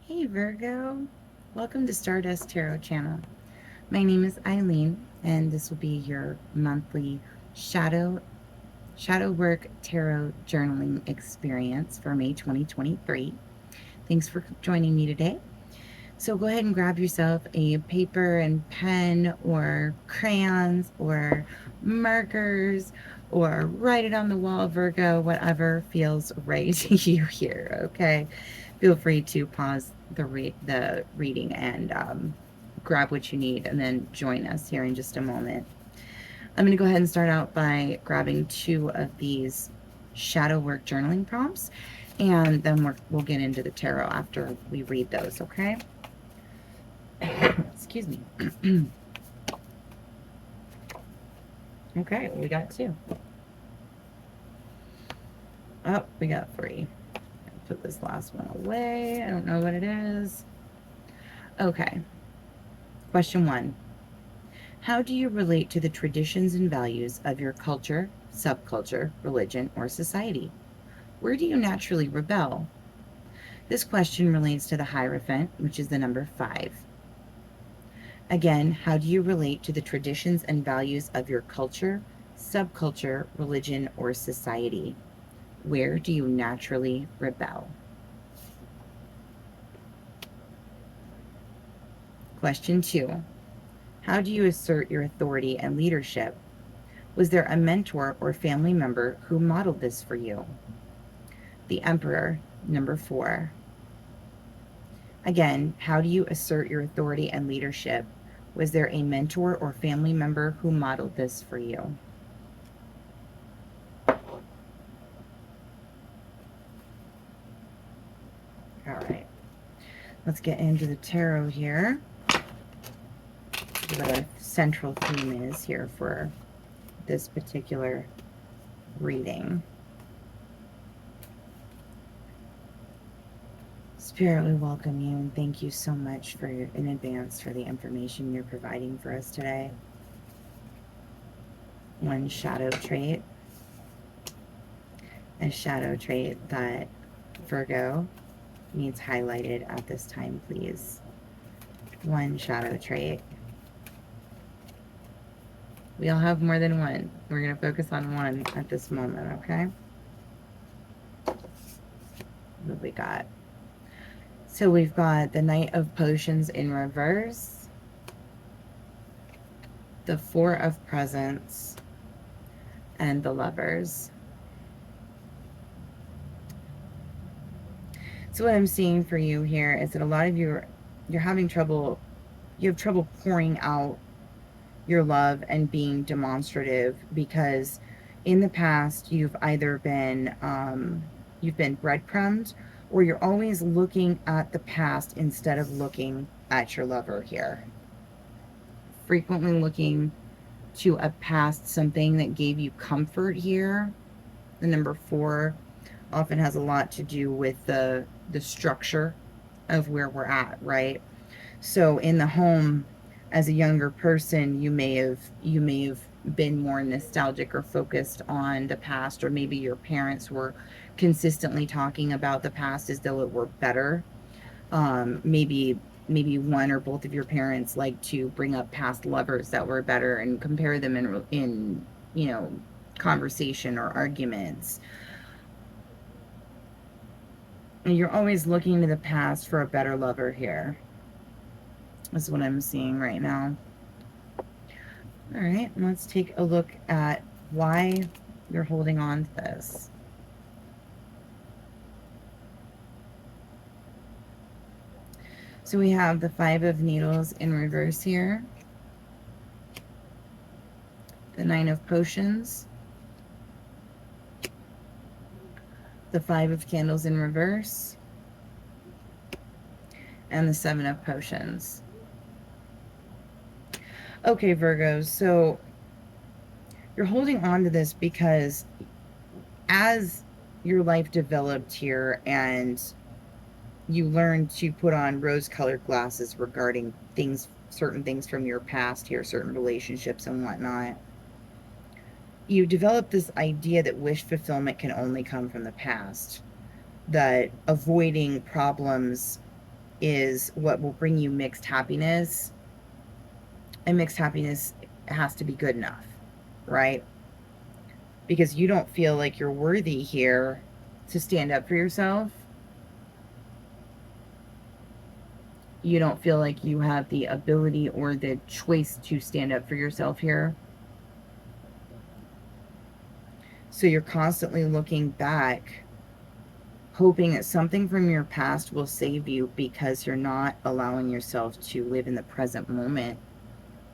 Hey Virgo, welcome to Stardust Tarot channel. My name is Eileen and this will be your monthly shadow work tarot journaling experience for May 2023. Thanks for joining me today. So go ahead and grab yourself a paper and pen or crayons or markers or write it on the wall, Virgo, whatever feels right to you here, okay? Feel free to pause the reading and grab what you need and then join us here in just a moment. I'm going to go ahead and start out by grabbing two of these shadow work journaling prompts, and then we'll get into the tarot after we read those, okay? Excuse me. Okay, we got two. Oh, we got three. Put this last one away. I don't know what it is. Okay. Question 1. How do you relate to the traditions and values of your culture, subculture, religion, or society? Where do you naturally rebel? This question relates to the Hierophant, which is the number 5. Again, how do you relate to the traditions and values of your culture, subculture, religion, or society? Where do you naturally rebel? Question 2. How do you assert your authority and leadership? Was there a mentor or family member who modeled this for you? The Emperor, number 4. Again, how do you assert your authority and leadership? Was there a mentor or family member who modeled this for you? All right, let's get into the tarot here. What our central theme is here for this particular reading. Spirit, we welcome you and thank you so much in advance for the information you're providing for us today. One shadow trait. A shadow trait that Virgo needs highlighted at this time, please. One shadow trait. We all have more than one. We're going to focus on one at this moment, okay? What we got? So we've got the Knight of Potions in reverse, the Four of Presents, and the Lovers. So what I'm seeing for you here is that a lot of you you're having trouble, you have trouble pouring out your love and being demonstrative because in the past you've either been breadcrumbed, or you're always looking at the past instead of looking at your lover here. Frequently looking to a past something that gave you comfort here. The number 4 often has a lot to do with the structure of where we're at, right? So in the home, as a younger person, you may have been more nostalgic or focused on the past, or maybe your parents were consistently talking about the past as though it were better. Maybe one or both of your parents like to bring up past lovers that were better and compare them in conversation or arguments. And you're always looking to the past for a better lover here. That's what I'm seeing right now. All right, let's take a look at why you're holding on to this. So we have the 5 of Needles in reverse here, the 9 of Potions, the 5 of Candles in reverse, and the 7 of Potions. Okay, Virgos, so you're holding on to this because as your life developed here and you learned to put on rose-colored glasses regarding certain things from your past here, certain relationships and whatnot, you develop this idea that wish fulfillment can only come from the past, that avoiding problems is what will bring you mixed happiness. And mixed happiness has to be good enough, right? Because you don't feel like you're worthy here to stand up for yourself. You don't feel like you have the ability or the choice to stand up for yourself here. So you're constantly looking back, hoping that something from your past will save you, because you're not allowing yourself to live in the present moment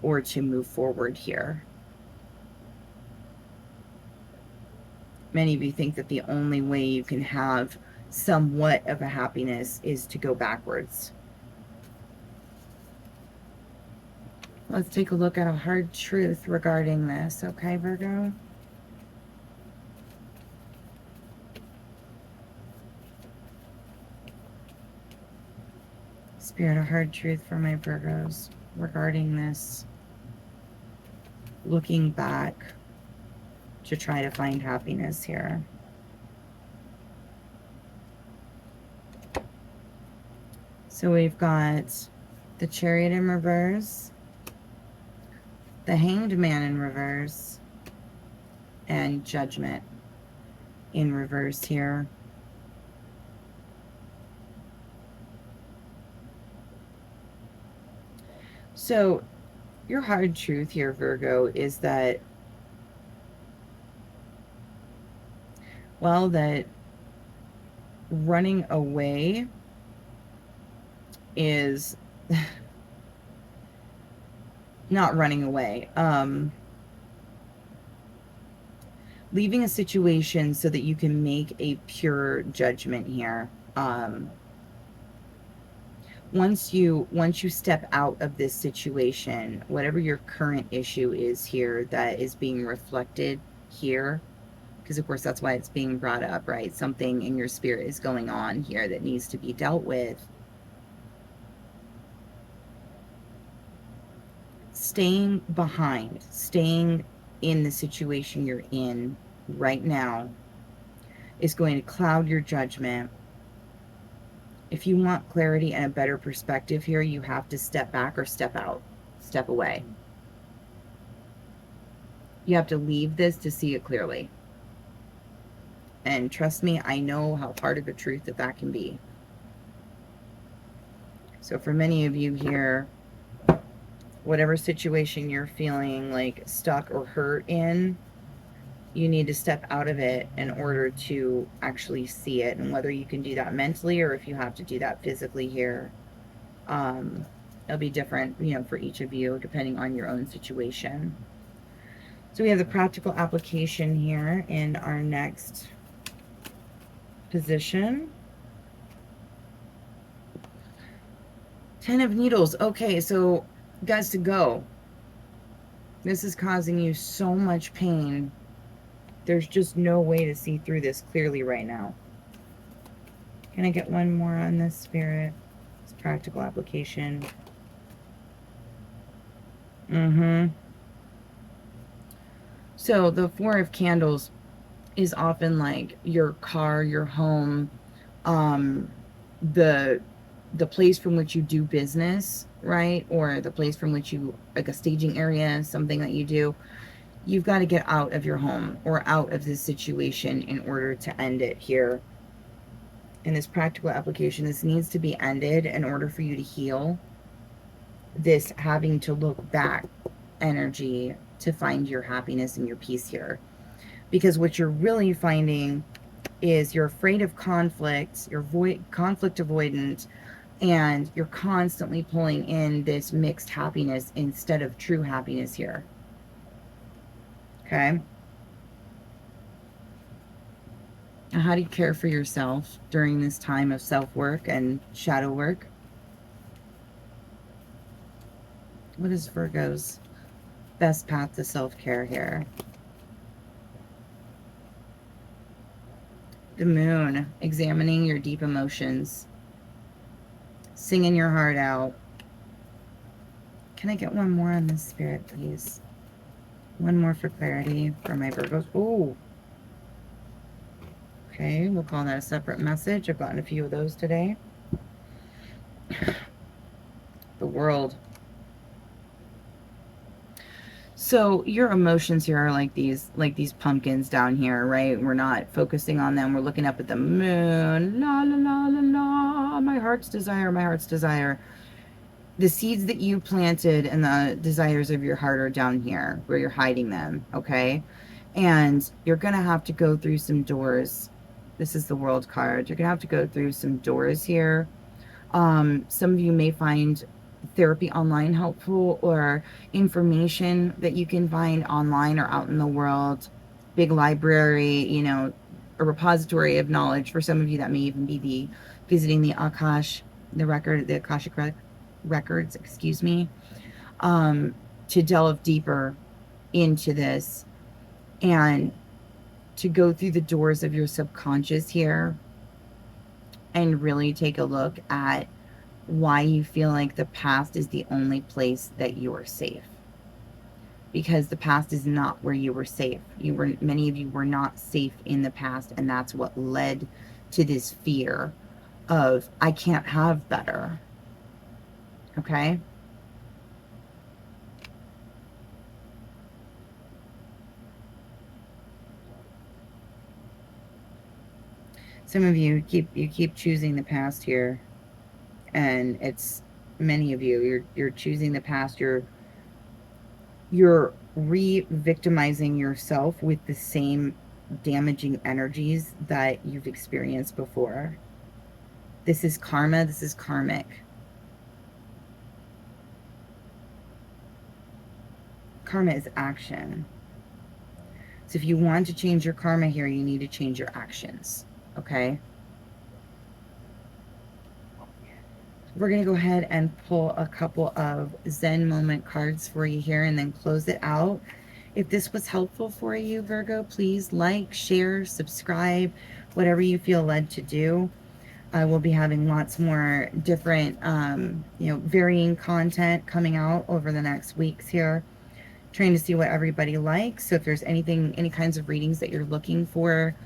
or to move forward here. Many of you think that the only way you can have somewhat of a happiness is to go backwards. Let's take a look at a hard truth regarding this, okay, Virgo? Spirit, a hard truth for my Virgos regarding this. Looking back to try to find happiness here. So we've got the Chariot in reverse, the Hanged Man in reverse, and Judgment in reverse here. So your hard truth here, Virgo, is that, well, that running away is not running away. Leaving a situation so that you can make a pure judgment here. Once you step out of this situation, whatever your current issue is here that is being reflected here, because of course that's why it's being brought up, right? Something in your spirit is going on here that needs to be dealt with. Staying behind, staying in the situation you're in right now is going to cloud your judgment. If you want clarity and a better perspective here, you have to step back or step out, step away. You have to leave this to see it clearly. And trust me, I know how hard of a truth that can be. So for many of you here, whatever situation you're feeling like stuck or hurt in, you need to step out of it in order to actually see it. And whether you can do that mentally or if you have to do that physically here, it'll be different, for each of you, depending on your own situation. So we have the practical application here in our next position. 10 of Needles. Okay, so guys, to go. This is causing you so much pain. There's just no way to see through this clearly right now. Can I get one more on this, Spirit? It's practical application. So the Four of Candles is often like your car, your home, the place from which you do business, right? Or the place from which you, like a staging area, something that you do. You've got to get out of your home or out of this situation in order to end it here. In this practical application, this needs to be ended in order for you to heal this having to look back energy to find your happiness and your peace here. Because what you're really finding is you're afraid of conflict, you're conflict avoidant, and you're constantly pulling in this mixed happiness instead of true happiness here. Okay? Now, how do you care for yourself during this time of self-work and shadow work? What is Virgo's best path to self-care here? The Moon, examining your deep emotions, singing your heart out. Can I get one more on this, Spirit, please? One more for clarity for my Virgos. Ooh. Okay, we'll call that a separate message. I've gotten a few of those today. world. So your emotions here are like these pumpkins down here, right? We're not focusing on them. We're looking up at the moon. La la la la la. My heart's desire, my heart's desire. The seeds that you planted and the desires of your heart are down here where you're hiding them, okay? And you're going to have to go through some doors. This is the world card. You're going to have to go through some doors here. Some of you may find therapy online helpful, or information that you can find online or out in the world. Big library, you know, a repository of knowledge. For some of you, that may even be visiting the Akash, the Akashic records, excuse me, to delve deeper into this and to go through the doors of your subconscious here and really take a look at why you feel like the past is the only place that you are safe. Because the past is not where you were safe. Many of you were not safe in the past, and that's what led to this fear of, I can't have better. Okay? Some of you keep choosing the past here, and it's many of you. You're choosing the past. You're re-victimizing yourself with the same damaging energies that you've experienced before. This is karma. This is karmic. Karma is action. So if you want to change your karma here, you need to change your actions. Okay? We're going to go ahead and pull a couple of Zen moment cards for you here and then close it out. If this was helpful for you, Virgo, please like, share, subscribe, whatever you feel led to do. I will be having lots more different, varying content coming out over the next weeks here. Trying to see what everybody likes. So if there's any kinds of readings that you're looking for,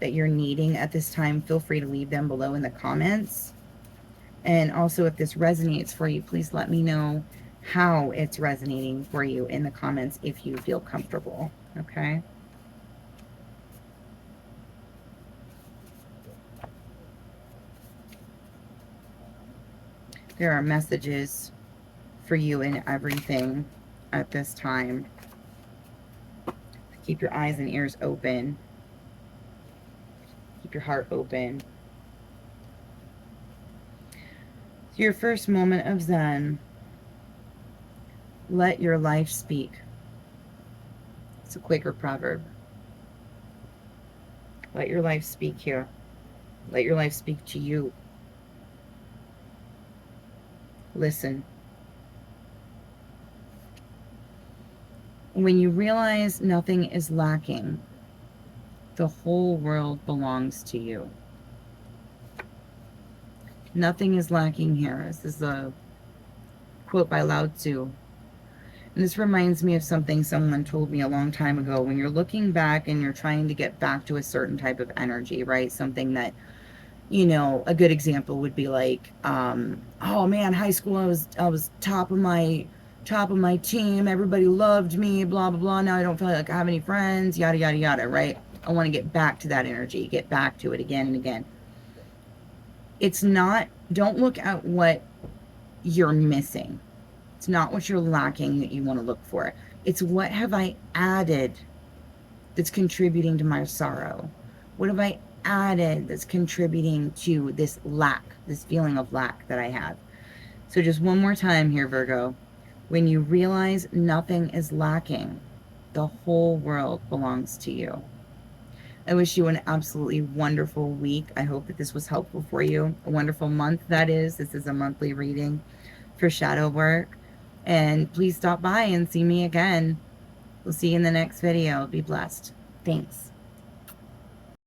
that you're needing at this time, feel free to leave them below in the comments. And also, if this resonates for you, please let me know how it's resonating for you in the comments if you feel comfortable. Okay? There are messages for you in everything at this time. Keep your eyes and ears open. Keep your heart open. Your first moment of Zen. Let your life speak. It's a Quaker proverb. Let your life speak here. Let your life speak to you. Listen. When you realize nothing is lacking, the whole world belongs to you. Nothing is lacking here. This is a quote by Lao Tzu. And this reminds me of something someone told me a long time ago. When you're looking back and you're trying to get back to a certain type of energy, right? Something that, a good example would be like, oh man, high school, I was top of my team. Everybody loved me, blah, blah, blah. Now I don't feel like I have any friends, yada, yada, yada, right? I want to get back to that energy, get back to it again and again. Don't look at what you're missing. It's not what you're lacking that you want to look for. It's what have I added that's contributing to my sorrow? What have I added that's contributing to this lack, this feeling of lack that I have? So just one more time here, Virgo. When you realize nothing is lacking, the whole world belongs to you. I wish you an absolutely wonderful week. I hope that this was helpful for you. A wonderful month, that is. This is a monthly reading for shadow work. And please stop by and see me again. We'll see you in the next video. Be blessed. Thanks.